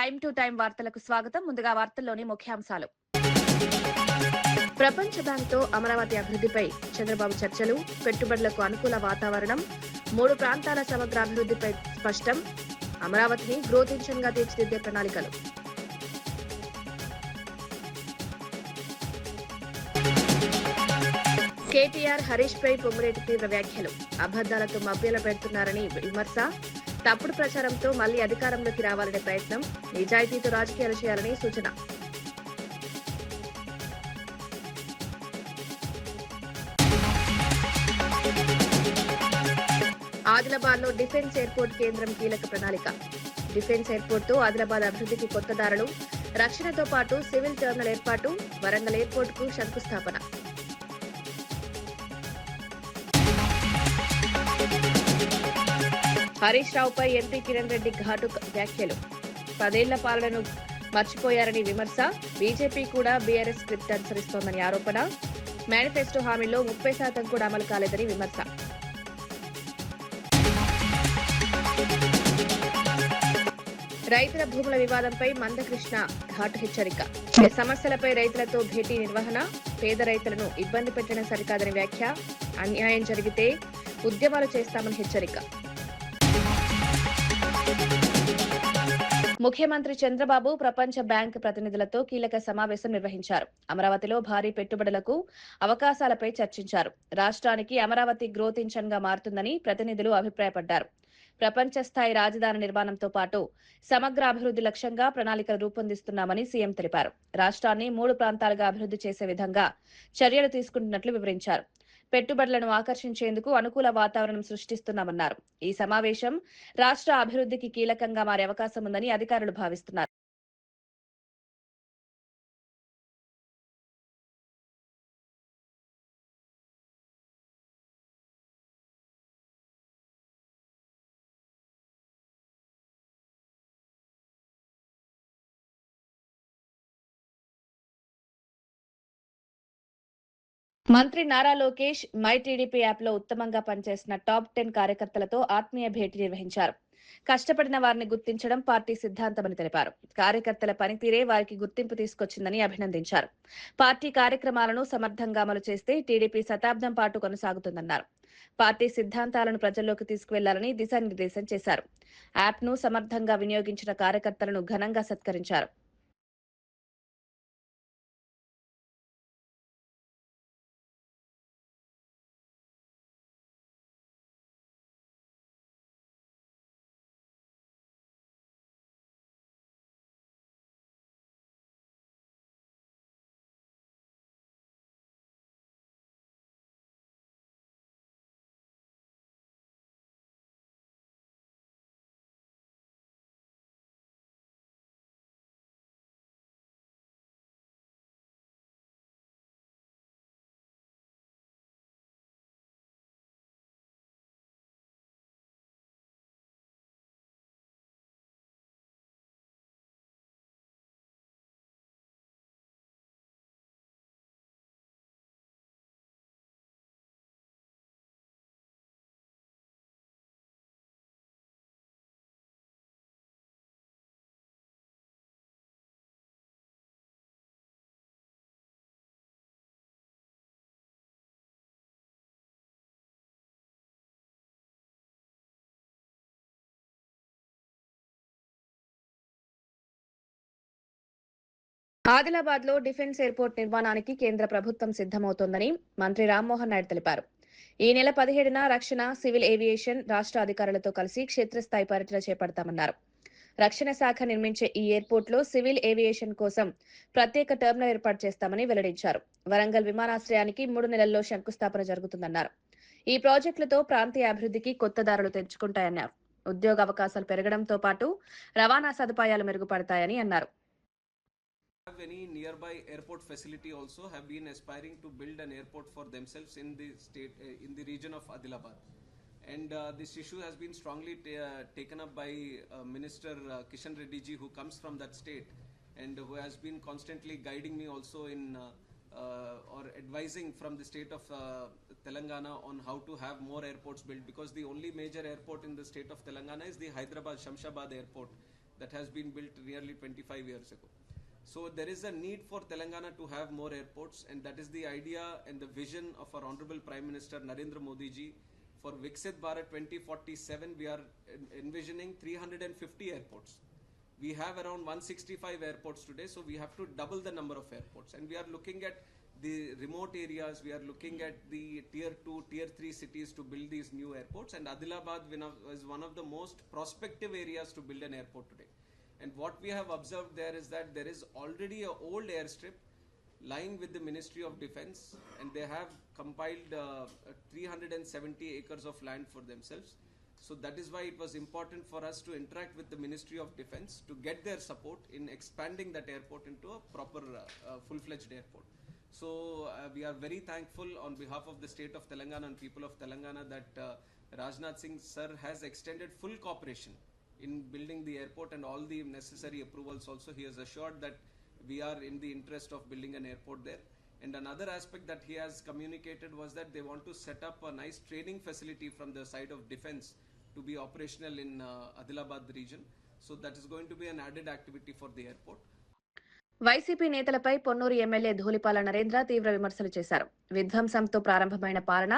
Time to time వార్తలకు స్వాగతం. ముందుగా వార్తల్లోని ముఖ్యాంశాలు. ప్రపంచ బ్యాంక్తో అమరావతి అభివృద్ధిపై చంద్రబాబు చర్చలు, పెట్టుబడులకు అనుకూల వాతావరణం, 3 ప్రాంతాల సమగ్ర అభివృద్ధిపై స్పష్టం, అమరావతిని గ్రోత్ ఇంజిన్గా తీర్చిదిద్దే ప్రణాళికలు. కేటీఆర్, హరీష్ పై పొంగులేటి తీవ్ర వ్యాఖ్యలు, అబద్దాలతో మభ్యల పెడుతున్నారని విమర్శ, తప్పుడు ప్రచారంతో మళ్లీ అధికారంలోకి రావాలనే ప్రయత్నం, నిజాయితీతో రాజకీయాలు చేయాలని సూచన. ఆదిలాబాద్లో డిఫెన్స్ ఎయిర్పోర్ట్ కేంద్రం కీలక ప్రణాళిక. డిఫెన్స్ ఎయిర్పోర్ట్తో ఆదిలాబాద్ అభివృద్ధికి కొత్త దారులు, రక్షణతో పాటు సివిల్ టెర్మినల్ ఏర్పాటు, వరంగల్ ఎయిర్పోర్టుకు శంకుస్థాపన. హరీష్ రావుపై ఎంపీ కిరణ్ రెడ్డి ఘాటు వ్యాఖ్యలు, 10 ఏళ్ల పాలనను మర్చిపోయారని విమర్శ, బీజేపీ కూడా బీఆర్ఎస్ స్క్రిప్ట్ అనుసరిస్తోందని ఆరోపణ, మేనిఫెస్టో హామీలో 30% కూడా అమలు కాలేదని విమర్శ. రైతుల భూముల వివాదంపై మందకృష్ణ ఘాటు హెచ్చరిక, సమస్యలపై రైతులతో భేటీ నిర్వహణ, పేద రైతులను ఇబ్బంది పెట్టడం సరికాదని వ్యాఖ్య, అన్యాయం జరిగితే ఉద్యమాలు చేస్తామని హెచ్చరిక. ముఖ్యమంత్రి చంద్రబాబు ప్రపంచ బ్యాంక్ ప్రతినిధులతో కీలక సమావేశం నిర్వహించారు. అమరావతిలో భారీ పెట్టుబడులకు అవకాశాలపై చర్చించారు. రాష్ట్రానికి అమరావతి గ్రోత్ ఇంజన్ గా మారుతుందని ప్రతినిధులు అభిప్రాయపడ్డారు. ప్రపంచ స్థాయి రాజధాని నిర్మాణంతో పాటు సమగ్ర అభివృద్ధి లక్ష్యంగా ప్రణాళికలు రూపొందిస్తున్నామని సీఎం తెలిపారు. రాష్ట్రాన్ని 3 ప్రాంతాలుగా అభివృద్ధి చేసే విధంగా చర్యలు తీసుకుంటున్నట్లు వివరించారు. పెట్టుబడులను ఆకర్షించేందుకు అనుకూల వాతావరణం సృష్టిస్తున్నామన్నారు. ఈ సమావేశం రాష్ట్ర అభివృద్ధికి కీలకంగా మారే అవకాశం ఉందని అధికారులు భావిస్తున్నారు. మంత్రి నారా లోకేష్ మై టీడీపీ యాప్లో ఉత్తమంగా పనిచేసిన టాప్ 10 కార్యకర్తలతో ఆత్మీయ భేటీ నిర్వహించారు. కష్టపడిన వారిని గుర్తించడం పార్టీ సిద్ధాంతమని తెలిపారు. కార్యకర్తల పనితీరే వారికి గుర్తింపు తీసుకొచ్చిందని అభినందించారు. పార్టీ కార్యక్రమాలను సమర్థంగా అమలు చేస్తే టీడీపీ శతాబ్దం పాటు కొనసాగుతుందన్నారు. పార్టీ సిద్ధాంతాలను ప్రజల్లోకి తీసుకువెళ్లాలని దిశానిర్దేశం చేశారు. యాప్ను సమర్థంగా వినియోగించిన కార్యకర్తలను ఘనంగా సత్కరించారు. ఆదిలాబాద్ లో డిఫెన్స్ ఎయిర్పోర్ట్ నిర్మాణానికి కేంద్ర ప్రభుత్వం సిద్దమవుతోందని మంత్రి రామ్మోహన్ నాయుడు తెలిపారు. ఈ నెల 17న రక్షణ, సివిల్ ఏవియేషన్ రాష్ట్ర అధికారులతో కలిసి క్షేత్రస్థాయి పర్యటన చేపడతామన్నారు. రక్షణ శాఖ నిర్మించే ఈ ఎయిర్పోర్ట్లో సివిల్ ఏవియేషన్ కోసం ప్రత్యేక టెర్మినల్ ఏర్పాటు చేస్తామని వెల్లడించారు. వరంగల్ విమానాశ్రయానికి 3 నెలల్లో శంకుస్థాపన జరుగుతుందన్నారు. ఈ ప్రాజెక్టులతో ప్రాంతీయ అభివృద్ధికి కొత్త దారులు తెరుచుకుంటాయన్నారు. ఉద్యోగ అవకాశాలు పెరగడంతో పాటు రవాణా సదుపాయాలు మెరుగుపడతాయని అన్నారు. Have any nearby airport facility also have been aspiring to build an airport for themselves in the state in the region of Adilabad, and this issue has been strongly taken up by Minister Kishan Reddy ji, who comes from that state and who has been constantly guiding me also in or advising from the state of Telangana on how to have more airports built, because the only major airport in the state of Telangana is the Hyderabad Shamshabad airport, that has been built nearly 25 years ago. So there is a need for Telangana to have more airports, and that is the idea and the vision of our Honorable Prime Minister Narendra Modi ji. For Viksit Bharat 2047, we are envisioning 350 airports. We have around 165 airports today, so we have to double the number of airports. And we are looking at the remote areas, we are looking at the tier 2, tier 3 cities to build these new airports. And Adilabad is one of the most prospective areas to build an airport today. And what we have observed there is that there is already an old airstrip lying with the Ministry of Defence, and they have compiled 370 acres of land for themselves. So that is why it was important for us to interact with the Ministry of Defence to get their support in expanding that airport into a proper full-fledged airport. So we are very thankful on behalf of the state of Telangana and people of Telangana that Rajnath Singh sir has extended full cooperation in building the airport, and all the necessary approvals also he has assured that we are in the interest of building an airport there. And another aspect that he has communicated was that they want to set up a nice training facility from the side of defense to be operational in Adilabad region. So that is going to be an added activity for the airport. YCP నేతలపై Ponnuru MLA Dhulipala Narendra తీవ్ర విమర్శలు చేశారు. విధ్వంసంతో ప్రారంభమైన పాలన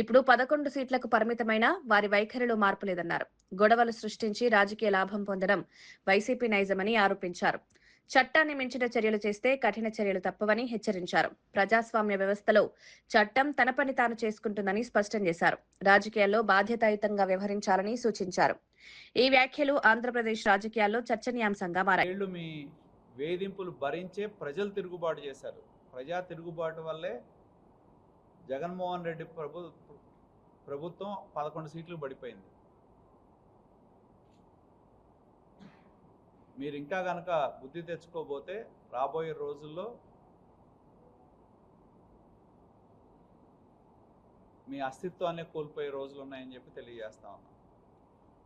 ఇప్పుడు 11 సీట్లకు పరిమితమైన వారి వైఖరిలో మార్పు లేదన్నారు. గొడవలు సృష్టించి రాజకీయ లాభం పొందడం వైసీపీ నైజమని ఆరోపించారు. చట్టాన్ని మించిన చర్యలు చేస్తే కఠిన చర్యలు తప్పవని హెచ్చరించారు. ప్రజాస్వామ్య వ్యవస్థలో చట్టం తన పని తాను చేసుకుంటుందని స్పష్టం చేశారు. రాజకీయాల్లో బాధ్యతాయుతంగా వ్యవహరించాలని సూచించారు. ఈ వ్యాఖ్యలు ఆంధ్రప్రదేశ్ రాజకీయాల్లో చర్చనీయాంశంగా మారాయి. వేధింపులు భరించే ప్రజలు తిరుగుబాటు చేశారు. ప్రజా తిరుగుబాటు వల్లే జగన్మోహన్ రెడ్డి ప్రభుత్వం 11 సీట్లు పడిపోయింది. మీరు ఇంకా కనుక బుద్ధి తెచ్చుకోబోతే రాబోయే రోజుల్లో మీ అస్తిత్వాన్ని కోల్పోయే రోజులు ఉన్నాయని చెప్పి తెలియజేస్తా ఉన్నాం.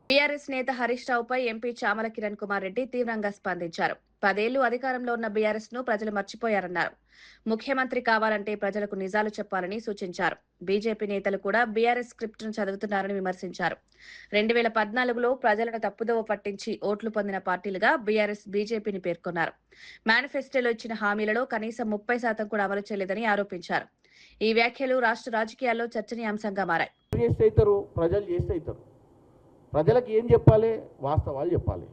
బీఆర్ఎస్ నేత హరీష్ రావుపై ఎంపీ చామల కిరణ్ కుమార్ రెడ్డి తీవ్రంగా స్పందించారు. 10 ఏళ్లు అధికారంలో ఉన్న బీఆర్ఎస్ ను ప్రజలు మర్చిపోయారన్నారు. ముఖ్యమంత్రి కావాలంటే ప్రజలకు నిజాలు చెప్పాలని సూచించారు. బీజేపీ నేతలు కూడా బీఆర్ఎస్ స్క్రిప్ట్ ను చదువుతున్నారని విమర్శించారు. 2014లో ప్రజలను తప్పుదోవ పట్టించి ఓట్లు పొందిన పార్టీలుగా బీఆర్ఎస్ బీజేపీని పేర్కొన్నారు. మేనిఫెస్టోలో ఇచ్చిన హామీలలో కనీసం 30% కూడా అమలు చేయలేదని ఆరోపించారు. ఈ వ్యాఖ్యలు రాష్ట్ర రాజకీయాల్లో చర్చనీయాంశంగా మారాయి. ప్రజలకు ఏం చెప్పాలి? వాస్తవాలు చెప్పాలి.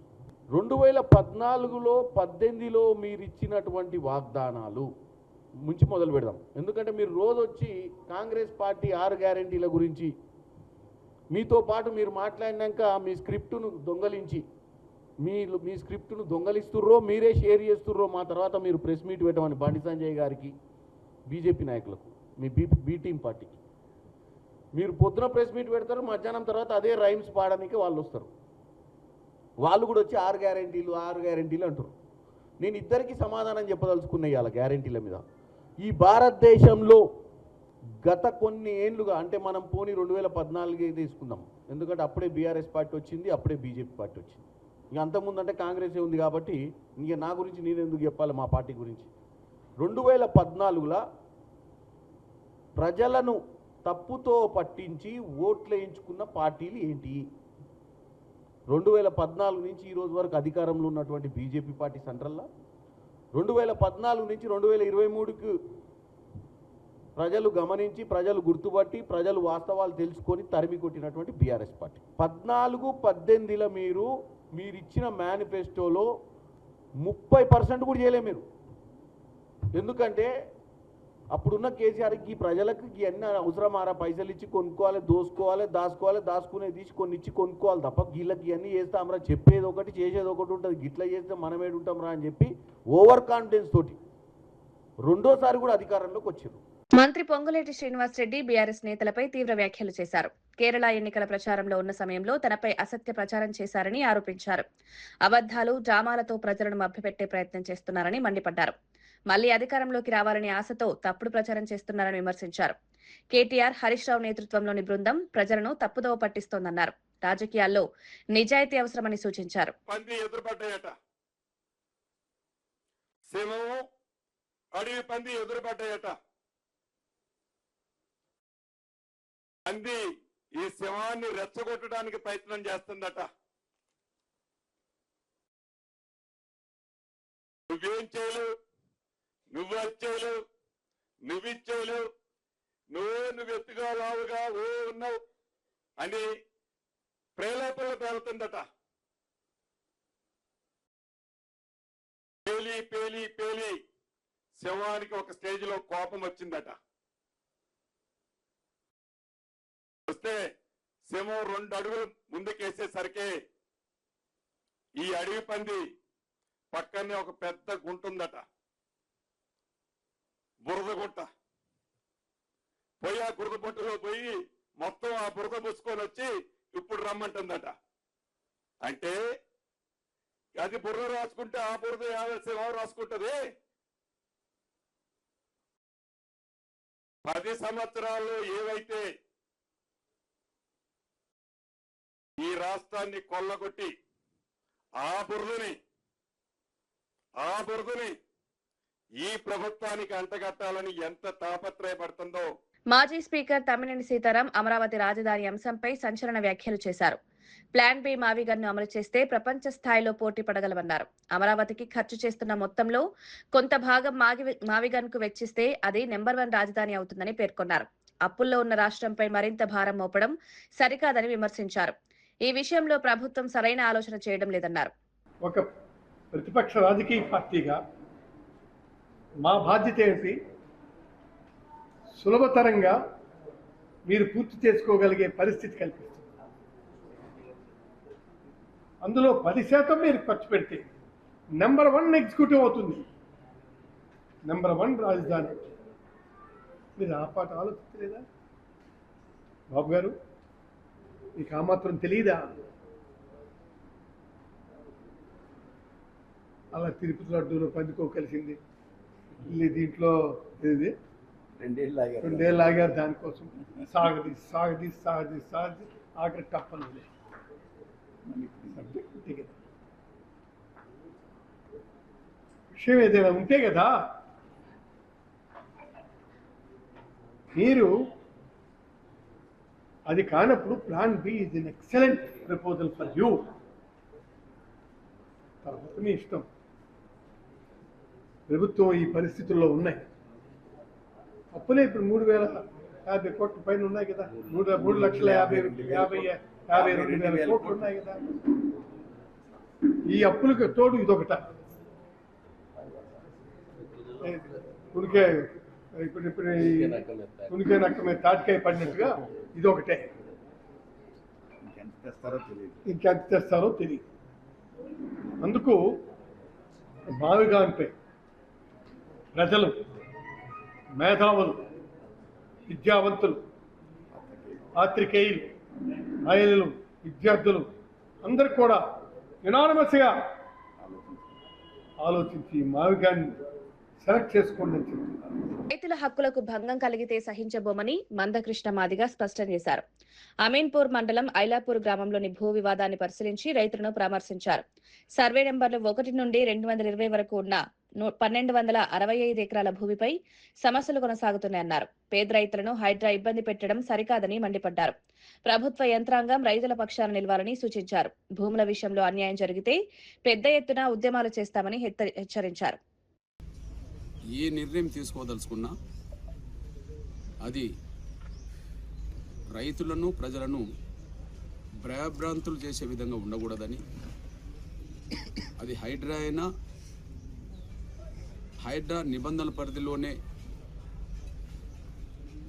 2014లో 18లో మీరు ఇచ్చినటువంటి వాగ్దానాలు నుంచి మొదలు పెడదాం. ఎందుకంటే మీరు రోజు వచ్చి కాంగ్రెస్ పార్టీ 6 గ్యారెంటీల గురించి మీతో పాటు మీరు మాట్లాడినాక మీ స్క్రిప్టును దొంగలించి మీ స్క్రిప్టును దొంగలిస్తుర్రో మీరే షేర్ చేస్తుర్రో మా తర్వాత మీరు ప్రెస్ మీట్ పెట్టమని బండి సంజయ్ గారికి, బీజేపీ నాయకులకు, మీ బీ టీం పార్టీకి మీరు పొద్దున ప్రెస్ మీట్ పెడతారు, మధ్యాహ్నం తర్వాత అదే రైమ్స్ పాడడానికి వాళ్ళు వస్తారు. వాళ్ళు కూడా వచ్చి 6 గ్యారెంటీలు అంటారు. నేను ఇద్దరికి సమాధానం చెప్పదలుచుకున్నా ఇవాళ గ్యారెంటీల మీద. ఈ భారతదేశంలో గత కొన్ని ఏళ్ళుగా, అంటే మనం పోనీ 2014 తీసుకుందాం, ఎందుకంటే అప్పుడే బీఆర్ఎస్ పార్టీ వచ్చింది, అప్పుడే బీజేపీ పార్టీ వచ్చింది. ఇక అంతకుముందు అంటే కాంగ్రెసే ఉంది కాబట్టి ఇంక నా గురించి నేను ఎందుకు చెప్పాలి, మా పార్టీ గురించి. 2014లో ప్రజలను తప్పుతో పట్టించి ఓట్లు వేయించుకున్న పార్టీలు ఏంటి? 2014 నుంచి ఈ రోజు వరకు అధికారంలో ఉన్నటువంటి బీజేపీ పార్టీ సెంట్రల్లో, 2014 నుంచి 2023కు ప్రజలు గమనించి, ప్రజలు గుర్తుపట్టి, ప్రజలు వాస్తవాలు తెలుసుకొని తరిమి కొట్టినటువంటి బీఆర్ఎస్ పార్టీ. 14-18లో మీరు ఇచ్చిన మేనిఫెస్టోలో 30% కూడా చేయలే మీరు. ఎందుకంటే అప్పుడున్న కేసీఆర్కి ప్రజలకు ఇవన్నీ అవసరమారా, పైసలు ఇచ్చి కొనుక్కోవాలి, దాచుకునే తీసి కొన్ని ఇచ్చి కొనుక్కోవాలి తప్ప వీళ్ళకి ఇవన్నీ చేస్తామరా, చెప్పేది ఒకటి చేసేది ఒకటి ఉంటుంది, గిట్లా చేస్తే మనం ఏడుంటాం రా అని చెప్పి ఓవర్ కాన్ఫిడెన్స్ తోటి రెండోసారి కూడా అధికారంలోకి వచ్చారు. మంత్రి పొంగులేటి శ్రీనివాస్ రెడ్డి బీఆర్ఎస్ నేతలపై తీవ్ర వ్యాఖ్యలు చేశారు. కేరళ ఎన్నికల ప్రచారంలో ఉన్న సమయంలో తనపై అసత్య ప్రచారం చేశారని ఆరోపించారు. అబద్దాలు, డ్రామాలతో ప్రజలను మభ్యపెట్టే ప్రయత్నం చేస్తున్నారని మండిపడ్డారు. మళ్లీ అధికారంలోకి రావాలని ఆశతో తప్పుడు ప్రచారం చేస్తున్నారని విమర్శించారు. కేటీఆర్, హరీష్ రావు నేతృత్వంలోని బృందం ప్రజలను తప్పుదోవ పట్టిస్తోందన్నారు. రాజకీయాల్లో నిజాయితీ అవసరమని సూచించారు. ఈ సింహాన్ని రెచ్చగొట్టడానికి ప్రయత్నం చేస్తుందట. నువ్వేం చేయలేవు, నువ్వు అది చేయలేవు, నువ్వు ఇది చేయలేవు, నువ్వు ఎత్తుగా లావుగా ఉన్నావు అని ప్రేరేపణలు పేలుతుందట. పేలి పేలి పేలి శవానికి ఒక స్టేజ్ లో కోపం వచ్చిందట. వస్తే సింహం 2 అడుగులు ముందుకేసేసరికి ఈ అడవి పంది పక్కనే ఒక పెద్ద గుంట ఉందట, బురద గుంట. పోయి ఆ బురద గుంటలో పోయి మొత్తం ఆ బురద పుచ్చుకొని వచ్చి ఇప్పుడు రమ్మంటుందట. అంటే అది బురద రాసుకుంటే ఆ బురద సింహం రాసుకుంటది. 10 సంవత్సరాల్లో ఏవైతే ఈ రాష్ట్రాన్ని కొల్లగొట్టి ఆ బురదని ఈ ప్రభుత్వానికి అంటగట్టాలని ఎంత తాపత్రయపడుతుందో. మాజీ స్పీకర్ తమ్మినేని సీతారాం అమరావతి రాజధాని అంశంపై సంచలన వ్యాఖ్యలు చేశారు. ప్లాన్ బి మావిగన్ను అమలు చేస్తే ప్రపంచ స్థాయిలో పోటీ పడగలమన్నారు. అమరావతికి ఖర్చు చేస్తున్న మొత్తంలో కొంత భాగం మావిగన్ కు వెచ్చిస్తే అది నెంబర్ 1 రాజధాని అవుతుందని పేర్కొన్నారు. అప్పుల్లో ఉన్న రాష్ట్రంపై మరింత భారం మోపడం సరికాదని విమర్శించారు. ఈ విషయంలో ప్రభుత్వం సరైన ఆలోచన చేయడం లేదన్నారు. ఒక ప్రతిపక్ష రాజకీయ పార్టీగా మా బాధ్యత ఏంటి? సులభతరంగా మీరు పూర్తి చేసుకోగలిగే పరిస్థితి కల్పిస్తుంది. అందులో 10% మీరు ఖర్చు పెడితే నెంబర్ 1 ఎగ్జిక్యూటివ్ అవుతుంది, నెంబర్ 1 రాజధాని. మీరు ఆ పాట ఆలోచించలేదా బాబు గారు? మీకు ఆ మాత్రం తెలియదా? అలా తిరుపతి లడ్డూలో పందుకో కలిసింది, దీంట్లో ఇది 2 ఏళ్ళు ఆగారు దానికోసం. సాగది ఆఖరి తప్పను. విషయం ఏదైనా ఉంటే కదా మీరు. అది కానప్పుడు plan B is an excellent proposal for you. తర్వాత మీ ఇష్టం. ప్రభుత్వం ఈ పరిస్థితుల్లో ఉన్నాయి. అప్పులే ఇప్పుడు 3,050 కోట్ల పైన ఉన్నాయి కదా, 3,52,000 కోట్లు ఉన్నాయి కదా. ఈ అప్పులకు తోడు ఇదొకట. ఉనికే నక్క మీద తాటికాయ పడినట్టుగా ఇదొకటే. ఇంకెంత తెస్తారో తెలియదు. అందుకు మావిగాన్పై ప్రజలు, మేధావులు, విద్యావంతులు, పాత్రికేయులు, మహిళలు, విద్యార్థులు అందరూ కూడా యునానిమస్గా ఆలోచించి మావిగాన్ని సెలెక్ట్ చేసుకోండి అని చెప్తున్నారు. రైతుల హక్కులకు భంగం కలిగితే సహించబోమని మందకృష్ణ మాదిగ స్పష్టం చేశారు. అమీన్పూర్ మండలం ఐలాపూర్ గ్రామంలోని భూ వివాదాన్ని పరిశీలించి రైతులను పరామర్శించారు. సర్వే నెంబర్లు 1 నుండి 220 వరకు ఉన్న 1,265 ఎకరాల భూమిపై సమస్యలు కొనసాగుతున్నాయన్నారు. పేద రైతులను హైడ్రా ఇబ్బంది పెట్టడం సరికాదని మండిపడ్డారు. ప్రభుత్వ యంత్రాంగం రైతుల పక్షాన నిలవాలని సూచించారు. భూముల విషయంలో అన్యాయం జరిగితే పెద్ద ఎత్తున ఉద్యమాలు చేస్తామని హెచ్చరించారు. ఏ నిర్ణయం తీసుకోదలుచుకున్నా అది రైతులను, ప్రజలను భయభ్రాంతులు చేసే విధంగా ఉండకూడదని, అది హైడ్రా అయినా హైడ్రా నిబంధనల పరిధిలోనే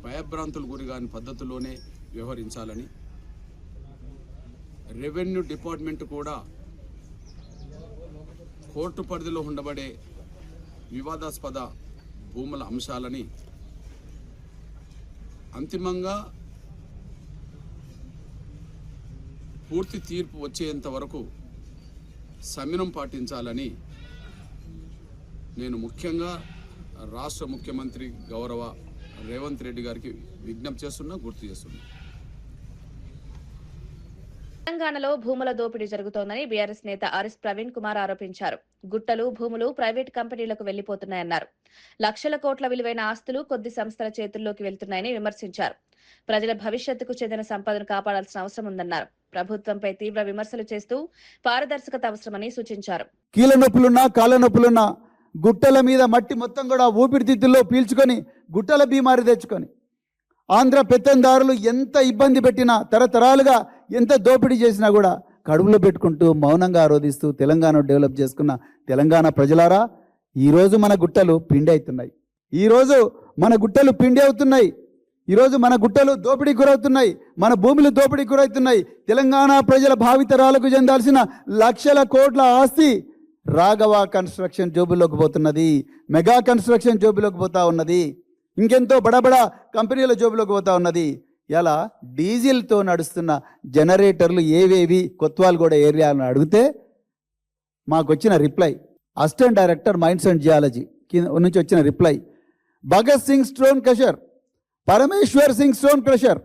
భయభ్రాంతులు గురిగాని పద్ధతిలోనే వ్యవహరించాలని, రెవెన్యూ డిపార్ట్మెంట్ కూడా కోర్టు పరిధిలో ఉండబడే వివాదాస్పద భూముల అంశాలని అంతిమంగా పూర్తి తీర్పు వచ్చేంత వరకు సంయమనం పాటించాలని నేను ముఖ్యంగా రాష్ట్ర ముఖ్యమంత్రి గౌరవ రేవంత్ రెడ్డి గారికి విజ్ఞప్తి చేస్తున్నా, గుర్తు చేస్తున్నా. తెలంగాణలో భూముల దోపిడీ జరుగుతోందని బీఆర్ఎస్ నేత ఆర్ఎస్ ప్రవీణ్ కుమార్ ఆరోపించారు. గుట్టలు, భూములు ప్రైవేట్ కంపెనీలకు వెళ్లిపోతున్నాయన్నారు. లక్షల కోట్ల విలువైన ఆస్తులు కొద్ది సంస్థల చేతుల్లోకి వెళ్తున్నాయని విమర్శించారు. ప్రజల భవిష్యత్తుకు చెందిన సంపదను కాపాడాల్సిన అవసరం ఉందన్నారు. ప్రభుత్వంపై తీవ్ర విమర్శలు చేస్తూ పారదర్శకత అవసరమని సూచించారు. కీళ్ళ నొప్పులున్నా కాళ్ళ నొప్పులున్నా గుట్టల మీద మట్టి మొత్తం కూడా ఊపిరితిత్తుల్లో పీల్చుకొని గుట్టల బీమారి తెచ్చుకొని ఆంధ్ర పెత్తందారులు ఎంత ఇబ్బంది పెట్టినా తరతరాలుగా ఎంత దోపిడీ చేసినా కూడా కడుపులో పెట్టుకుంటూ మౌనంగా ఆరోధిస్తూ తెలంగాణ డెవలప్ చేసుకున్న తెలంగాణ ప్రజలారా, ఈరోజు మన గుట్టలు పిండి అవుతున్నాయి. ఈరోజు మన గుట్టలు పిండి అవుతున్నాయి. ఈరోజు మన గుట్టలు దోపిడీ గురవుతున్నాయి. మన భూములు దోపిడీ గురవుతున్నాయి. తెలంగాణ ప్రజల భావితరాలకు చెందాల్సిన లక్షల కోట్ల ఆస్తి రాఘవ కన్స్ట్రక్షన్ జోబులోకి పోతున్నది. మెగా కన్స్ట్రక్షన్ జోబులోకి పోతా ఉన్నది. ఇంకెంతో బడబడ కంపెనీల జోబులోకి పోతా ఉన్నది. ఇలా డీజిల్తో నడుస్తున్న జనరేటర్లు ఏవేవి కొత్వాల్గూడ ఏరియాలను అడిగితే మాకు వచ్చిన reply, assistant director mines and geology నుంచి వచ్చిన reply, Bhagat Singh stone crusher, Parameshwar Singh stone crusher,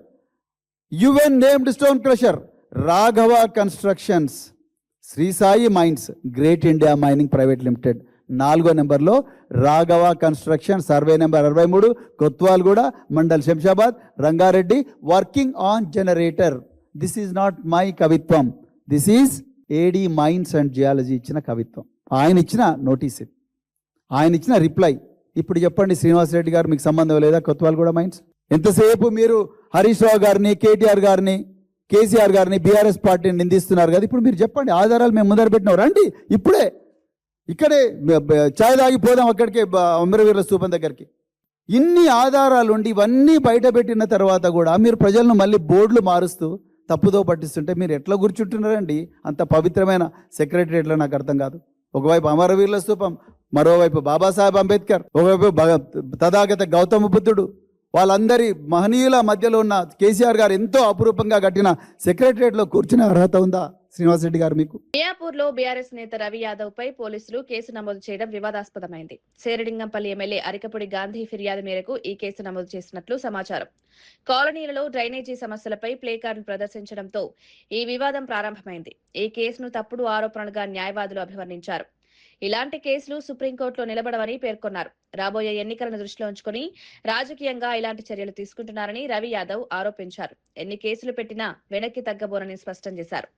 UN named stone crusher, Raghava constructions, Shri Sai mines, great India mining private limited. 4వ నెంబర్లో Raghava construction, survey number 63, Kothwalguda, mandal Shamshabad, Rangareddy, working on generator. This is not my కవిత్వం, this is AD mines and geology ఇచ్చిన కవిత్వం. ఆయన ఇచ్చిన notice ఇది, ఆయన ఇచ్చిన రిప్లై. ఇప్పుడు చెప్పండి శ్రీనివాసరెడ్డి గారు, మీకు సంబంధం లేదా కొత్వాల్గూడ మైన్స్? ఎంతసేపు మీరు హరీష్ రావు గారిని, కేటీఆర్ గారిని, కేసీఆర్ గారిని, బీఆర్ఎస్ పార్టీని నిందిస్తున్నారు కదా, ఇప్పుడు మీరు చెప్పండి ఆధారాలు మేము ముందర పెట్టినాం, రండి ఇప్పుడే ఇక్కడే ఛాయ్ తాగిపోదాం అక్కడికే అమరవీరుల స్తూపం దగ్గరికి. ఇన్ని ఆధారాలు ఉండి ఇవన్నీ బయట పెట్టిన తర్వాత కూడా మీరు ప్రజలను మళ్ళీ బోర్డులు మారుస్తూ తప్పుదో పట్టిస్తుంటే మీరు ఎట్లా కూర్చుంటున్నారండి? అంత పవిత్రమైన సెక్రటరియట్లో నాకు అర్థం కాదు. ఒకవైపు అమరవీరుల స్తూపం, మరోవైపు బాబాసాహెబ్ అంబేద్కర్, ఒకవైపు తథాగత గౌతమ బుద్ధుడు, వాళ్ళందరి మహనీయుల మధ్యలో ఉన్న కేసీఆర్ గారు ఎంతో అపురూపంగా కట్టిన సెక్రటరియట్లో కూర్చునే అర్హత ఉందా శ్రీనివాసరెడ్డి గారు మీకు? మియాపూర్లో బీఆర్ఎస్ నేత రవి యాదవ్ పై పోలీసులు కేసు నమోదు చేయడం వివాదాస్పదమైంది. శేరిలింగంపల్లి ఎమ్మెల్యే అరికపూడి గాంధీ ఫిర్యాదు మేరకు ఈ కేసు నమోదు చేసినట్లు సమాచారం. కాలనీలలో డ్రైనేజీ సమస్యలపై ప్లేకార్డులు ప్రదర్శించడంతో ఈ వివాదం ప్రారంభమైంది. ఈ కేసును తప్పుడు ఆరోపణలుగా న్యాయవాదులు అభివర్ణించారు. ఇలాంటి కేసులు సుప్రీంకోర్టులో నిలబడవని పేర్కొన్నారు. రాబోయే ఎన్నికలను దృష్టిలో ఉంచుకుని రాజకీయంగా ఇలాంటి చర్యలు తీసుకుంటున్నారని రవి యాదవ్ ఆరోపించారు. ఎన్ని కేసులు పెట్టినా వెనక్కి తగ్గబోనని స్పష్టం చేశారు.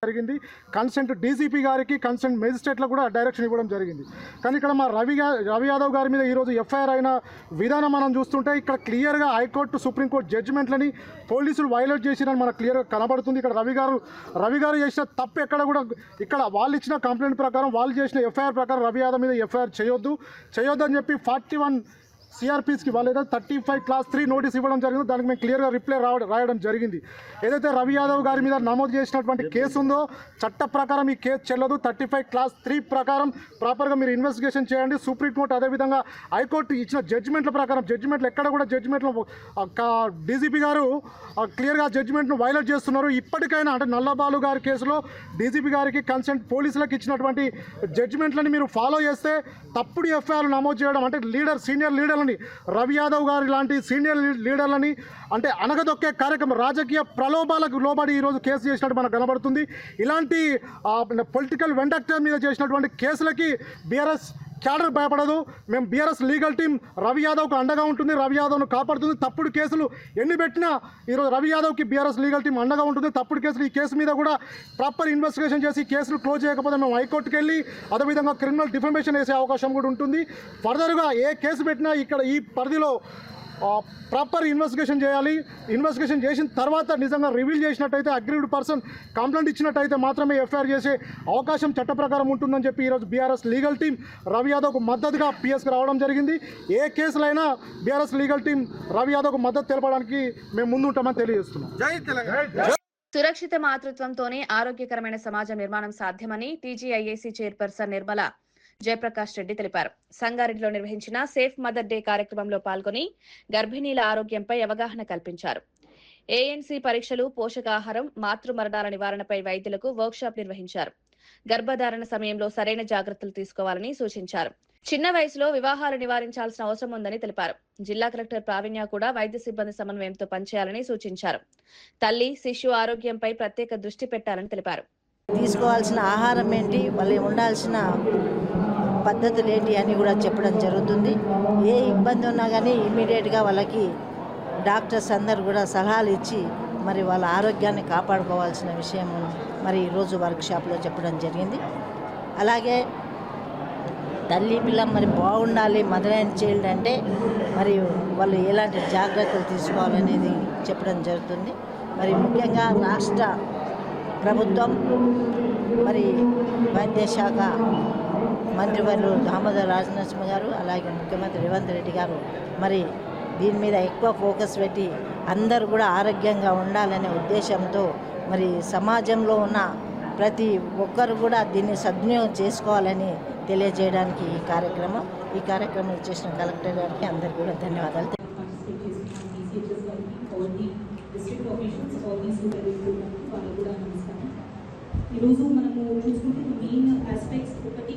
జరిగింది. కన్సెంట్ డీసీపీ గారికి, కన్సెంట్ మేజిస్ట్రేట్లకు కూడా డైరెక్షన్ ఇవ్వడం జరిగింది. కానీ ఇక్కడ మా రవి యాదవ్ గారి మీద ఈరోజు ఎఫ్ఐఆర్ అయిన విధానం మనం చూస్తుంటే ఇక్కడ క్లియర్గా హైకోర్టు, సుప్రీంకోర్టు జడ్జిమెంట్లని పోలీసులు వైలేట్ చేసిరని మనకు క్లియర్గా కనబడుతుంది. ఇక్కడ రవి గారు చేసిన తప్పు ఎక్కడ కూడా, ఇక్కడ వాళ్ళు ఇచ్చిన కంప్లైంట్ ప్రకారం, వాళ్ళు చేసిన ఎఫ్ఐఆర్ ప్రకారం రవి యాదవ్ మీద ఎఫ్ఐఆర్ చేయొద్దు అని చెప్పి 41 సిఆర్పీస్కి వాళ్ళు ఏదైతే 35 క్లాస్ 3 నోటీస్ ఇవ్వడం జరిగిందో దానికి మేము క్లియర్గా రిప్లై రాయడం జరిగింది. ఏదైతే రవి యాదవ్ గారి మీద నమోదు చేసినటువంటి కేసు ఉందో చట్ట ప్రకారం ఈ కేసు చెల్లదు. 35 క్లాస్ 3 ప్రకారం ప్రాపర్గా మీరు ఇన్వెస్టిగేషన్ చేయండి. సుప్రీంకోర్టు అదేవిధంగా హైకోర్టు ఇచ్చిన జడ్జిమెంట్ల ప్రకారం, జడ్జిమెంట్లు ఎక్కడ కూడా జడ్జిమెంట్లో డీజీపీ గారు క్లియర్గా జడ్జిమెంట్ను వైలేట్ చేస్తున్నారు. ఇప్పటికైనా అంటే నల్లబాలు గారి కేసులో డీజీపీ గారికి, కన్సెంట్ పోలీసులకు ఇచ్చినటువంటి జడ్జిమెంట్లని మీరు ఫాలో చేస్తే తప్పుడు ఎఫ్ఐఆర్లు నమోదు చేయడం అంటే సీనియర్ లీడర్లని, రవి యాదవ్ గారి లాంటి సీనియర్ లీడర్లని అంటే అనగదొక్కే కార్యక్రమం, రాజకీయ ప్రలోభాలకు లోబడి ఈరోజు కేసు చేసినట్టు మనకు కనబడుతుంది. ఇలాంటి పొలిటికల్ వెండక్టర్ మీద చేసినటువంటి కేసులకి బీఆర్ఎస్ క్యాడర్ భయపడదు. మేము బీఆర్ఎస్ లీగల్ టీం రవి యాదవ్కు అండగా ఉంటుంది, రవి యాదవ్ను కాపాడుతుంది. తప్పుడు కేసులు ఎన్ని పెట్టినా ఈరోజు రవి యాదవ్కి బీఆర్ఎస్ లీగల్ టీం అండగా ఉంటుంది. తప్పుడు కేసులు, ఈ కేసు మీద కూడా ప్రాపర్ ఇన్వెస్టిగేషన్ చేసి కేసులు క్లోజ్ చేయకపోతే మేము హైకోర్టుకి వెళ్ళి అదేవిధంగా క్రిమినల్ డిఫమేషన్ వేసే అవకాశం కూడా ఉంటుంది. ఫర్దర్గా ఏ కేసు పెట్టినా ఇక్కడ ఈ పరిధిలో ప్రాపర్ ఇన్వెస్టిగేషన్ చేయాలి. ఇన్వెస్టిగేషన్ చేసిన తర్వాత నిజంగా రివీల్ చేసినట్టయితే, అగ్రీవ్డ్ పర్సన్ కంప్లైంట్ ఇచ్చినట్టయితే మాత్రమే ఎఫ్ఐఆర్ చేసే అవకాశం చట్ట ప్రకారం ఉంటుందని చెప్పి ఈరోజు బీఆర్ఎస్ లీగల్ టీం రవి యాదవ్కు మద్దతుగా పిఎస్కి రావడం జరిగింది. ఏ కేసులైనా బీఆర్ఎస్ లీగల్ టీం రవి యాదవ్కు మద్దతు తెలపడానికి మేము ముందుంటామని తెలియజేస్తున్నాం. జై తెలంగాణ. సురక్షిత మాతృత్వంతోనే ఆరోగ్యకరమైన సమాజం నిర్మాణం సాధ్యమని టీజీఐఏసీ చైర్పర్సన్ నిర్మల జయప్రకాష్ రెడ్డి తెలిపారు. సంగారెడ్డిలో నిర్వహించిన సేఫ్ మదర్ డే కార్యక్రమంలో పాల్గొని గర్భిణీల ఆరోగ్యంపై అవగాహన కల్పించారు. ఏఎన్సీ పరీక్షలు, పోషకాహారం, మాతృ మరణాల నివారణపై వైద్యులకు వర్క్షాప్ నిర్వహించారు. గర్భధారణ సమయంలో సరైన జాగ్రత్తలు తీసుకోవాలని సూచించారు. చిన్న వయసులో వివాహాలు నివారించాల్సిన అవసరం ఉందని తెలిపారు. జిల్లా కలెక్టర్ ప్రావీణ్య కూడా వైద్య సిబ్బంది సమన్వయంతో పనిచేయాలని సూచించారు. తల్లి, శిశు ఆరోగ్యంపై ప్రత్యేక దృష్టి పెట్టాలని తెలిపారు. తీసుకోవాల్సిన ఆహారం ఏంటి, వాళ్ళు ఉండాల్సిన పద్ధతులు ఏంటి అని కూడా చెప్పడం జరుగుతుంది. ఏ ఇబ్బంది ఉన్నా కానీ ఇమీడియట్గా వాళ్ళకి డాక్టర్స్ అందరు కూడా సలహాలు ఇచ్చి మరి వాళ్ళ ఆరోగ్యాన్ని కాపాడుకోవాల్సిన విషయం మరి ఈరోజు వర్క్షాప్లో చెప్పడం జరిగింది. అలాగే తల్లి పిల్ల మరి బాగుండాలి, మదర్ అండ్ చైల్డ్ అంటే మరి వాళ్ళు ఎలాంటి జాగ్రత్తలు తీసుకోవాలనేది చెప్పడం జరుగుతుంది. మరి ముఖ్యంగా రాష్ట్ర ప్రభుత్వం మరి వైద్య శాఖ మంత్రివర్యులు దామోదర్ రాజనరసింహ గారు అలాగే ముఖ్యమంత్రి రేవంత్ రెడ్డి గారు మరి దీని మీద ఎక్కువ ఫోకస్ పెట్టి అందరూ కూడా ఆరోగ్యంగా ఉండాలనే ఉద్దేశంతో మరి సమాజంలో ఉన్న ప్రతి ఒక్కరు కూడా దీన్ని సద్వినియోగం చేసుకోవాలని తెలియజేయడానికి ఈ కార్యక్రమం చేసిన కలెక్టర్ గారికి అందరికీ కూడా ధన్యవాదాలు. ఈరోజు మనము చూసుకుంటే మెయిన్ ఆస్పెక్ట్స్ ఒకటి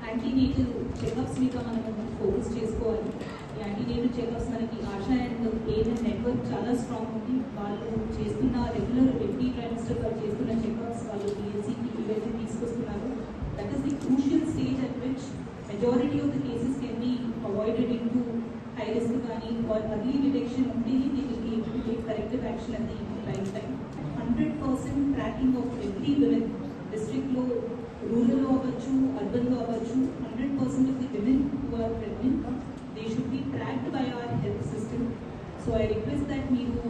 యాంటీనేటల్ చెకప్స్ మీద మనము ఫోకస్ చేసుకోవాలి. ఈ యాంటీనేటల్ చెకప్స్ మనకి ఆశా అండ్ ఏఎన్ఎం నెట్వర్క్ చాలా స్ట్రాంగ్ ఉంది. వాళ్ళు చేస్తున్న రెగ్యులర్ ఎవ్రీ ట్రైమిస్టర్ వాళ్ళు చేస్తున్న చెకప్స్ వాళ్ళు పిఎల్సీకి ఇవైతే తీసుకొస్తున్నారు. That is the crucial stage at which majority of the cases can be avoided in to high risk కానీ ఆర్ అర్లీ డిటెక్షన్ ఉంటేనే they will be able to take corrective action at the right time. 100% tracking of every women డిస్ట్రిక్ట్లో రూరల్లో అవ్వచ్చు అర్బన్లో అవ్వచ్చు 100% of the women who are pregnant they should be tracked by our health system. So I request that మీరు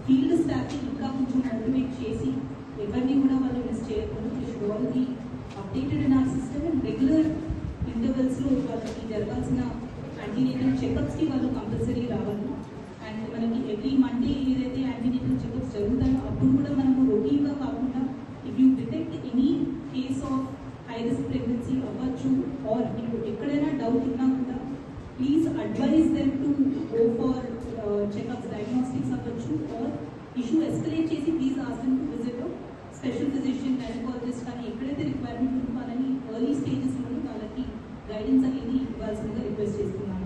field స్టాఫ్ని ఇంకా కొంచెం motivate చేసి ఎవరిని కూడా వాళ్ళు మిస్ చేయకుండా they should all be updated in our system and regular ఇంటర్వెల్స్లో వాళ్ళకి జరగాల్సిన యాంటీనేటల్ చెకప్స్కి వాళ్ళు కంపల్సరీ రావాలి. అండ్ మనకి ఎవ్రీ మండే ఏదైతే యాంటీనేటల్ చెకప్స్ జరుగుతాయో అప్పుడు కూడా మనము రొటీన్గా కాకుండా if you detect any case of high risk pregnancy అవ్వచ్చు ఆర్ మీకు ఎక్కడైనా డౌట్ ఉన్నా కూడా please advise them to go for checkups, diagnostics అవ్వచ్చు ఆర్ ఇష్యూ ఎస్కలేట్ చేసి please ask them to visit special physician, gynaecologist కానీ ఎక్కడైతే రిక్వైర్మెంట్ ఉందో వాళ్ళని ఎర్లీ స్టేజెస్లోనే వాళ్ళకి గైడెన్స్ అనేది ఇవ్వాల్సిందిగా రిక్వెస్ట్ చేస్తున్నాను.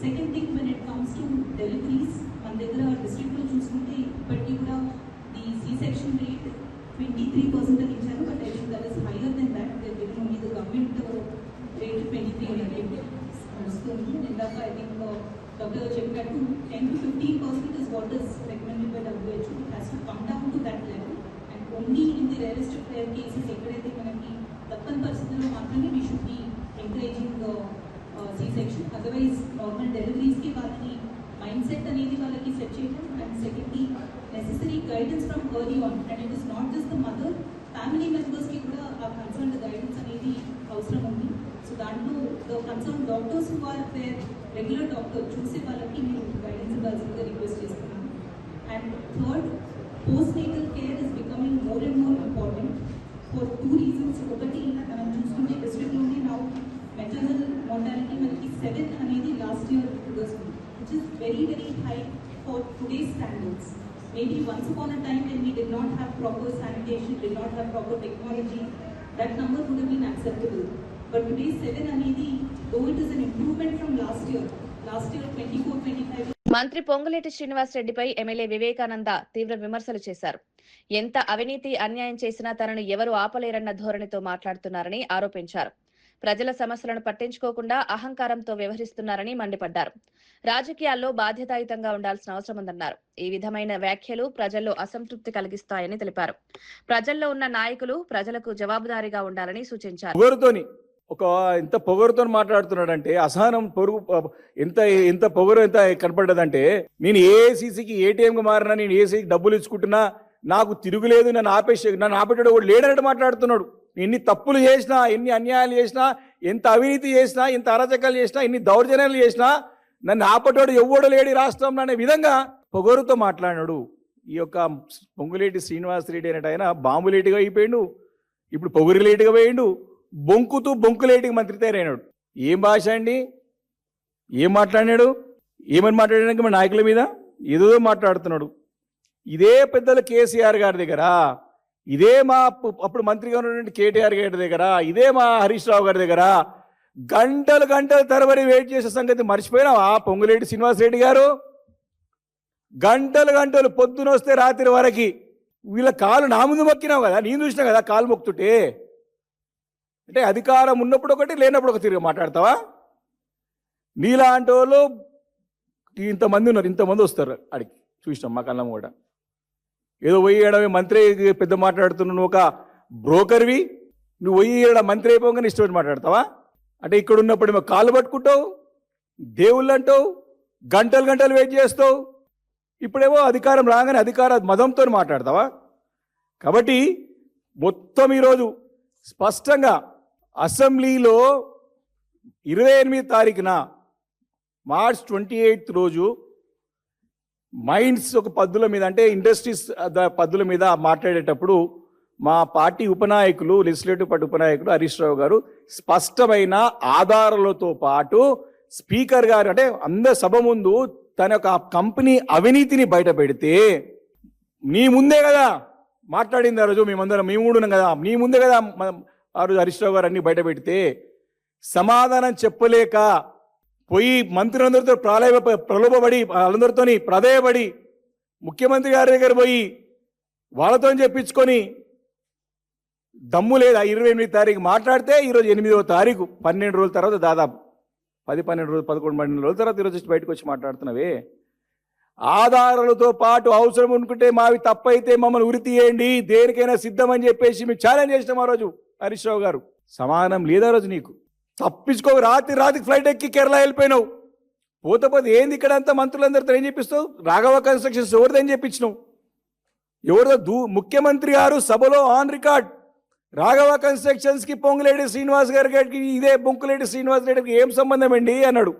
Second thing when it comes to deliveries మన దగ్గర డిస్ట్రిక్ట్లో చూసుకుంటే ఇప్పటికీ కూడా ది సి సెక్షన్ రేట్ 23% అని ఇచ్చారు. But I think that is higher than that. Only the government rate 23 వస్తుంది. ఇందాక ఐ థింక్ డాక్టర్ చెప్పినట్టు 10 to 15% is what is recommended by WHO. It has to come down to that level and only in the rarest of rare cases ఎక్కడైతే మనకి తప్పని పరిస్థితుల్లో మాత్రమే we should be encouraging C section. Otherwise normal డెలివరీస్కి వాళ్ళని mindset అనేది వాళ్ళకి set చేయడం and secondly necessary guidance from early on. And it is not just the mother, family మెంబర్స్కి కూడా ఆ కన్సర్న్ గైడెన్స్ అనేది అవసరం ఉంది. సో దాంట్లో the concern doctors who are there regular doctor చూసే వాళ్ళకి మీరు గైడెన్స్ ఇవ్వాల్సిందిగా రిక్వెస్ట్ చేస్తున్నాను. And third, post natal care is becoming more and more important for 2 reasons. ఒకటి మనం చూసుకుంటే డిస్ట్రిక్ట్లోనే నా మెటర్నల్ మోర్టాలిటీ మనకి 7 అనేది లాస్ట్ ఇయర్ ఫిగర్స్ ఉంది, which is very very high for today's standards. Maybe once upon a time when we did not have proper sanitation, did not have proper technology, that number would have been acceptable. But today 7 అనేది, though it is an improvement from last year 24-25. మంత్రి Ponguleti శ్రీనివాసరెడ్డిపై MLA Vivekananda తీవ్ర విమర్శలు చేశారు. ఎంత అవినీతి అన్యాయం చేసినా తనను ఎవరు ఆపలేరన్న ధోరణితో మాట్లాడుతున్నారని ఆరోపించారు. ప్రజల సమస్యలను పట్టించుకోకుండా అహంకారంతో వ్యవహరిస్తున్నారని మండిపడ్డారు. రాజకీయాల్లో బాధ్యతాయుతంగా ఉండాల్సిన అవసరం ఉందన్నారు. ఈ విధమైన వ్యాఖ్యలు ప్రజల్లో అసంతృప్తి కలిగిస్తాయని తెలిపారు. ప్రజల్లో ఉన్న నాయకులు ప్రజలకు జవాబుదారీగా ఉండాలని సూచించారు. ఎంత పొగరుతో మాట్లాడుతున్నాడంటే అసహనం ఎంత పొగరు ఎంత కనపడ్డదంటే, నేను ఏఐసీసీకి ఏటీఎంగా మారినా, నేను ఏసీకి డబ్బులు ఇచ్చుకుంటున్నా, నాకు తిరుగులేదు, నన్ను ఆపేటాడు కూడా లేడన్నట్టు మాట్లాడుతున్నాడు. ఎన్ని తప్పులు చేసినా, ఎన్ని అన్యాయాలు చేసినా, ఎంత అవినీతి చేసినా, ఎంత అరాచకాలు చేసినా, ఎన్ని దౌర్జన్యాలు చేసినా నన్ను ఆపటోడు ఎవ్వడు లేడి రాష్ట్రంలో అనే విధంగా పొగరుతో మాట్లాడినాడు. ఈ యొక్క పొంగులేటి శ్రీనివాసరెడ్డి అనేట ఆయన బాంబులేటిగా అయిపోయిండు, ఇప్పుడు పొగురులేటిగా పోయిండు, బొంకులేటిగా మంత్రి తయారైనాడు. ఏం భాష అండి? ఏం మాట్లాడినాడు? ఏమని మాట్లాడడానికి మన నాయకుల మీద ఏదో మాట్లాడుతున్నాడు. ఇదే పెద్దలు కేసీఆర్ గారి దగ్గర, ఇదే మా అప్పుడు మంత్రిగా ఉన్నటువంటి కేటీఆర్ గారి దగ్గర, ఇదే మా హరీష్ రావు గారి దగ్గర గంటలు తరబడి వెయిట్ చేసే సంగతి మర్చిపోయినావా పొంగులేటి శ్రీనివాసరెడ్డి గారు? గంటలు పొద్దున వస్తే రాత్రి వరకు వీళ్ళ కాలు నా ముందు మొక్కినావు కదా, నేను చూసినా కదా కాలు మొక్కుతుంటే. అంటే అధికారం ఉన్నప్పుడు ఒకటి, లేనప్పుడు ఒక తిరిగి మాట్లాడతావా? నీలాంటి వాళ్ళు ఇంతమంది ఉన్నారు, ఇంతమంది వస్తారు అడిగి చూసినాం మా కళ్ళం కూడా. ఏదో పోయి ఏడవి మంత్రి పెద్ద మాట్లాడుతున్నావు, నువ్వు ఒక బ్రోకర్వి, నువ్వు పోయి ఏడ మంత్రి అయిపోగానే ఇష్టపడి మాట్లాడతావా? అంటే ఇక్కడ ఉన్నప్పుడు ఏమో కాళ్ళు పట్టుకుంటావు, దేవుళ్ళు అంటావు, గంటలు గంటలు వెయిట్ చేస్తావు, ఇప్పుడేమో అధికారం రాగానే అధికార మదంతో మాట్లాడతావా? కాబట్టి మొత్తం ఈరోజు స్పష్టంగా అసెంబ్లీలో 28 తారీఖున మార్చ్ 28 రోజు మైండ్స్ ఒక పద్దుల మీద, అంటే ఇండస్ట్రీస్ పద్దుల మీద మాట్లాడేటప్పుడు మా party ఉపనాయకులు, legislative party ఉపనాయకులు Harish Rao గారు స్పష్టమైన ఆధారాలతో పాటు స్పీకర్ గారు, అంటే అందరి సభ ముందు తన యొక్క కంపెనీ అవినీతిని బయట పెడితే నీ ముందే కదా మాట్లాడింది ఆ రోజు, మేము కూడా ఉన్నాం కదా, నీ ముందే కదా ఆ రోజు హరీష్ రావు గారు అన్ని బయట పెడితే సమాధానం చెప్పలేక పోయి మంత్రులందరితో ప్రలోభపడి వాళ్ళందరితో ప్రధేయపడి ముఖ్యమంత్రి గారి దగ్గర పోయి వాళ్ళతో చెప్పించుకొని దమ్ము లేదా 28 తారీఖు మాట్లాడితే ఈరోజు 8వ తారీఖు 12 రోజుల తర్వాత, దాదాపు 10-12 రోజులు 11-12 రోజుల తర్వాత ఈరోజు బయటకు వచ్చి మాట్లాడుతున్నావే. ఆధారాలతో పాటు అవసరం అనుకుంటే మావి తప్పైతే మమ్మల్ని ఉరి తీయండి, దేనికైనా సిద్ధమని చెప్పేసి మేము ఛాలెంజ్ చేసినాం ఆ రోజు. హరీష్ రావు గారు సమాధానం లేదా రోజు నీకు? తప్పించుకో, రాత్రి ఫ్లైట్ ఎక్కి కేరళ వెళ్ళిపోయినావు. పోతే ఏంది ఇక్కడ అంతా మంత్రులందరితో ఏం చెప్పిస్తావు? రాఘవ కన్స్ట్రక్షన్స్ ఎవరిదని చెప్పించినావు? ఎవరిదో ముఖ్యమంత్రి గారు సభలో ఆన్ రికార్డ్ రాఘవ కన్స్ట్రక్షన్స్కి పొంగులేటి శ్రీనివాస్ గారికి ఇదే బొంకులేటి శ్రీనివాస్ రెడ్డికి ఏం సంబంధం అండి అన్నాడు.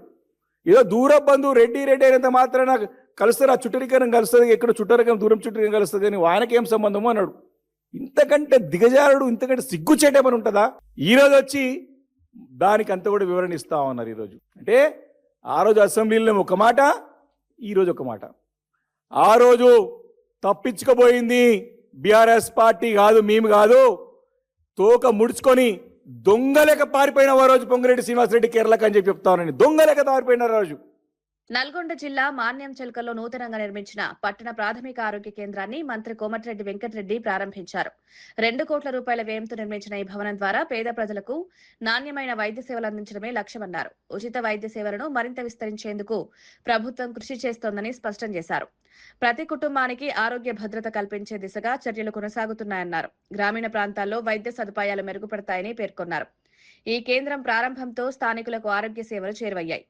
ఏదో దూర బంధువు రెడ్డి అయినంత మాత్రాన కలుస్తారు, ఆ చుట్టరికరం కలుస్తుంది, ఎక్కడ చుట్టరికం దూరం చుట్టరికం కలుస్తుంది, కానీ ఆయనకి ఏం సంబంధము అన్నాడు. ఇంతకంటే దిగజారుడు, ఇంతకంటే సిగ్గుచేటమని ఉంటుందా? ఈరోజు వచ్చి దానికి అంతా కూడా వివరణ ఇస్తా ఉన్నారు ఈరోజు. అంటే ఆ రోజు అసెంబ్లీలో ఒక మాట, ఈరోజు ఒక మాట. ఆ రోజు తప్పించుకోబోయింది బీఆర్ఎస్ పార్టీ కాదు, మేము కాదు, తోక ముడుచుకొని దొంగలేక పారిపోయిన ఆ రోజు పొంగిరెడ్డి శ్రీనివాసరెడ్డి కేరళకు అని చెప్పి చెప్తానని. దొంగలేక పారిపోయిన రోజు. నల్గొండ జిల్లా మాన్యం చెల్కల్లో నూతనంగా నిర్మించిన పట్టణ ప్రాథమిక ఆరోగ్య కేంద్రాన్ని మంత్రి కోమటిరెడ్డి వెంకటరెడ్డి ప్రారంభించారు. 2 కోట్ల రూపాయల వ్యయంతో నిర్మించిన ఈ భవనం ద్వారా పేద ప్రజలకు నాణ్యమైన వైద్య సేవలు అందించడమే లక్ష్యమన్నారు. ఉచిత వైద్య సేవలను మరింత విస్తరించేందుకు ప్రభుత్వం కృషి చేస్తోందని స్పష్టం చేశారు. ప్రతి కుటుంబానికి ఆరోగ్య భద్రత కల్పించే దిశగా చర్యలు కొనసాగుతున్నాయన్నారు. గ్రామీణ ప్రాంతాల్లో వైద్య సదుపాయాలు మెరుగుపడతాయని పేర్కొన్నారు. ఈ కేంద్రం ప్రారంభంతో స్థానికులకు ఆరోగ్య సేవలు చేరువయ్యాయి.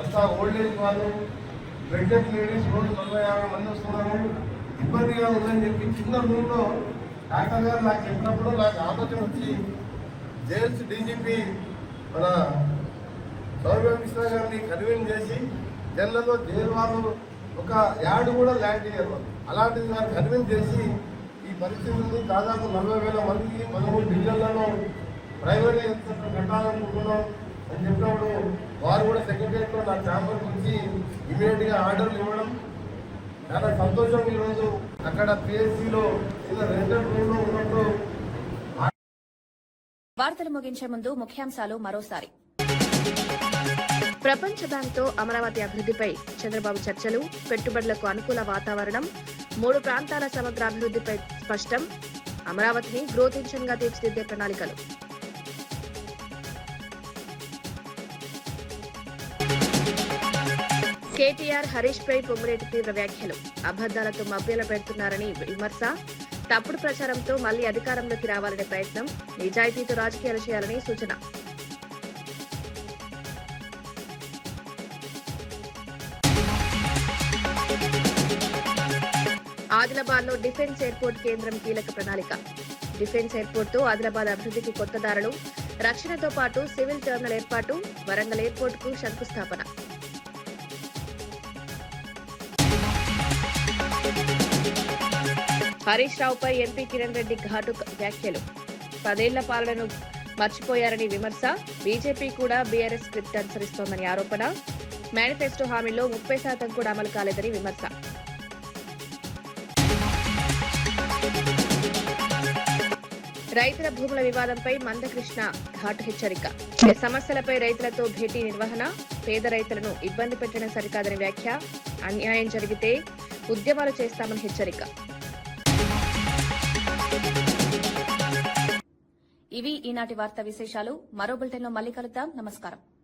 అంతా ఓల్డ్ ఏజ్ వాళ్ళు, ప్రెగ్నెంట్ లేడీస్ రోజు 40-50 మంది వస్తున్నారు, ఇబ్బందిగా ఉందని చెప్పి చిన్న రూమ్లో డాక్టర్ గారు నాకు చెప్పినప్పుడు నాకు ఆలోచన వచ్చి జైల్స్ డీజీపీ మన సౌరభ్ మిశ్రా గారిని కన్వీన్ చేసి జైళ్లలో జైలు వాళ్ళు ఒక యార్డు కూడా ల్యాండ్ చేయరు, అలాంటిది వారు కన్వీన్ చేసి ఈ పరిస్థితుల్ని దాదాపు 40,000 మందికి 13 డివిజన్లలో ప్రైవేట్ హెల్త్ సెంటర్ కట్టాలనుకుంటున్నాం అని చెప్పినప్పుడు వారు కూడా సెక్రటరియట్లో నా ఛాంబర్కి వచ్చి ఇమీడియట్గా ఆర్డర్లు ఇవ్వడం చాలా సంతోషం. ఈరోజు అక్కడ పిఎస్సిలో రెంటల్ రూమ్లో ఉన్నప్పుడు. వార్తలు ముగించే ముందు ముఖ్యాంశాలు మరోసారి. ప్రపంచ బ్యాంక్తో అమరావతి అభివృద్ధిపై చంద్రబాబు చర్చలు, పెట్టుబడులకు అనుకూల వాతావరణం, 3 ప్రాంతాల సమగ్ర అభివృద్ధిపై స్పష్టం, అమరావతిని గ్రోత్ ఇంజిన్ గా తీర్చిదిద్దే ప్రణాళికలు. కేటీఆర్ హరీష్ పై పొంగులేటి తీవ్ర వ్యాఖ్యలు, అబద్దాలతో మభ్యలు పెడుతున్నారని విమర్శ, తప్పుడు ప్రచారంతో మళ్లీ అధికారంలోకి రావాలనే ప్రయత్నం, నిజాయితీతో రాజకీయాలు చేయాలని సూచన. ఆదిలాబాద్ లో డిఫెన్స్ ఎయిర్పోర్ట్ కేంద్రం కీలక ప్రణాళిక. డిఫెన్స్ ఎయిర్పోర్ట్ తో ఆదిలాబాద్ అభివృద్ధికి కొత్త దారులు, రక్షణతో పాటు సివిల్ టెర్మినల్ ఏర్పాటు, వరంగల్ ఎయిర్పోర్ట్ కు శంకుస్థాపన. హరీష్ రావుపై ఎంపీ కిరణ్ రెడ్డి ఘాటు వ్యాఖ్యలు, 10 ఏళ్ల పాలనను మర్చిపోయారని విమర్శ, బీజేపీ కూడా బీఆర్ఎస్ స్క్రిప్ట్ అనుసరిస్తోందని ఆరోపణ, మేనిఫెస్టో హామీల్లో 30% కూడా అమలు కాలేదని విమర్శ. రైతుల భూముల వివాదంపై మందకృష్ణ ఘాటు హెచ్చరిక, సమస్యలపై రైతులతో భేటీ నిర్వహణ, పేద రైతులను ఇబ్బంది పెట్టడం సరికాదని వ్యాఖ్య, అన్యాయం జరిగితే ఉద్యమాలు చేస్తామని హెచ్చరిక. ఇవి ఈనాటి వార్తా విశేషాలు. మరో బులెటిన్లో మళ్ళీ కలుద్దాం. నమస్కారం.